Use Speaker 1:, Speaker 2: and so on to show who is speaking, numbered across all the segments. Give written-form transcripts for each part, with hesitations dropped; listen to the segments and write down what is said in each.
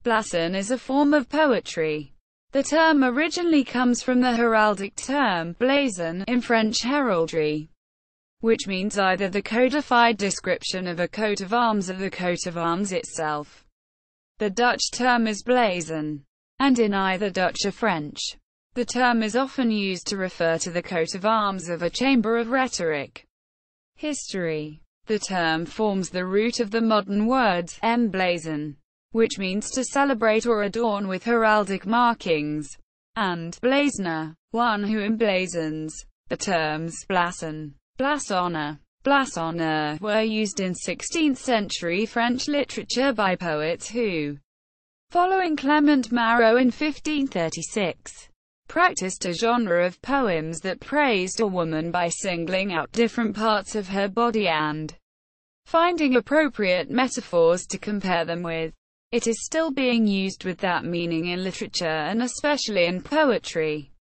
Speaker 1: Blason is a form of poetry. The term originally comes from the heraldic term, blazon, in French heraldry, which means either the codified description of a coat of arms or the coat of arms itself. The Dutch term is blazon, and in either Dutch or French, the term is often used to refer to the coat of arms of a chamber of rhetoric. History. The term forms the root of the modern words blazon, which means to celebrate or adorn with heraldic markings, and blazoner, one who emblazons. The terms blason, blasonner, blasonneur were used in 16th century French literature by poets who, following Clement Marot in 1536, practiced a genre of poems that praised a woman by singling out different parts of her body and finding appropriate metaphors to compare them with. It is still being used with that meaning in literature and especially in poetry.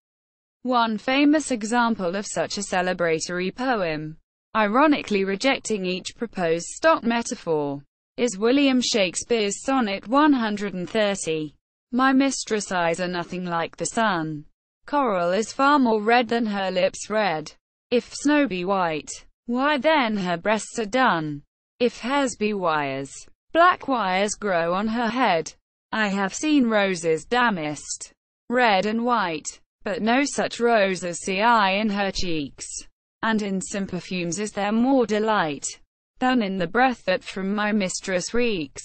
Speaker 1: One famous example of such a celebratory poem, ironically rejecting each proposed stock metaphor, is William Shakespeare's sonnet 130. My mistress' eyes are nothing like the sun. Coral is far more red than her lips red. If snow be white, why then her breasts are dun. If hairs be wires, black wires grow on her head. I have seen roses damasked, red and white, but no such roses see I in her cheeks. And in some perfumes is there more delight than in the breath that from my mistress reeks.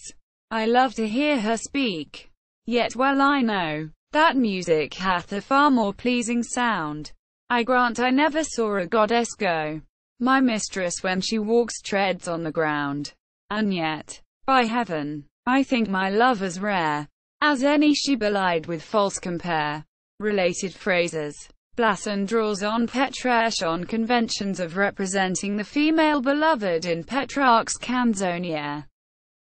Speaker 1: I love to hear her speak, yet well I know that music hath a far more pleasing sound. I grant I never saw a goddess go. My mistress when she walks treads on the ground, and yet, by heaven, I think my love as rare as any she belied with false compare. Related phrases. Blason draws on Petrarchan conventions of representing the female beloved in Petrarch's canzoniere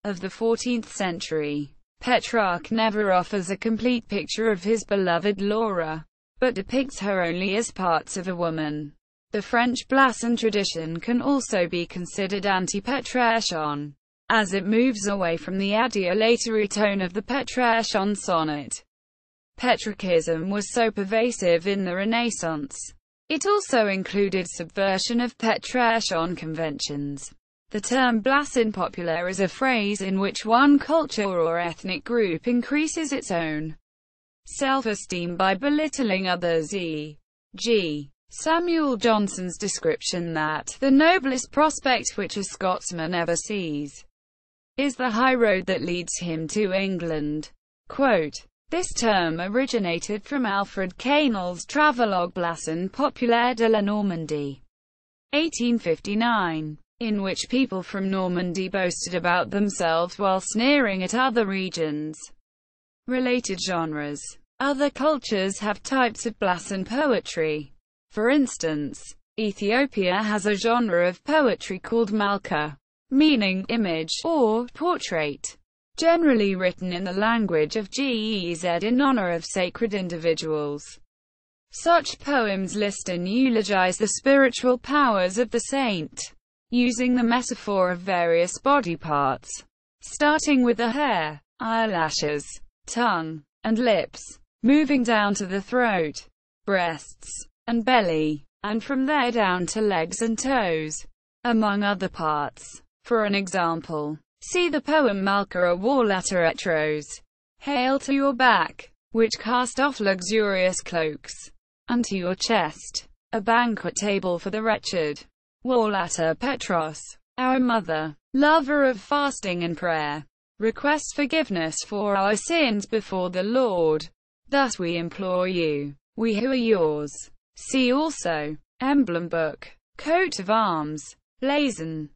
Speaker 1: of the 14th century. Petrarch never offers a complete picture of his beloved Laura, but depicts her only as parts of a woman. The French Blason tradition can also be considered anti-Petrarchan, as it moves away from the adulatory tone of the Petrarchan sonnet. Petrarchism was so pervasive in the Renaissance. It also included subversion of Petrarchan conventions. The term Blason populaire is a phrase in which one culture or ethnic group increases its own self-esteem by belittling others, e.g. Samuel Johnson's description that the noblest prospect which a Scotsman ever sees is the high road that leads him to England. Quote, this term originated from Alfred Cainel's travelogue Blason populaire de la Normandie, 1859, in which people from Normandy boasted about themselves while sneering at other regions. Related genres. Other cultures have types of Blason poetry. For instance, Ethiopia has a genre of poetry called malka, meaning image or portrait, generally written in the language of Gez in honor of sacred individuals. Such poems list and eulogize the spiritual powers of the saint, using the metaphor of various body parts, starting with the hair, eyelashes, tongue, and lips, moving down to the throat, breasts, and belly, and from there down to legs and toes, among other parts. For an example, see the poem Malka a Warlater Etros. Hail to your back, which cast off luxurious cloaks, and to your chest, a banquet table for the wretched. Warlater Petros, our mother, lover of fasting and prayer, requests forgiveness for our sins before the Lord. Thus we implore you, we who are yours. See also, emblem book, coat of arms, blazon.